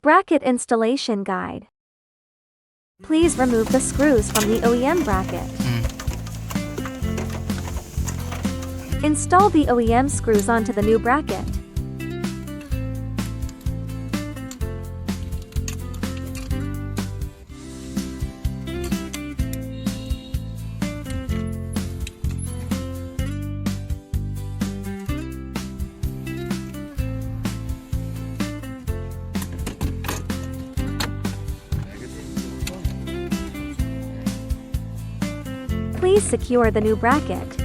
Bracket installation guide. Please remove the screws from the OEM bracket. Install the OEM screws onto the new bracket. Please secure the new bracket.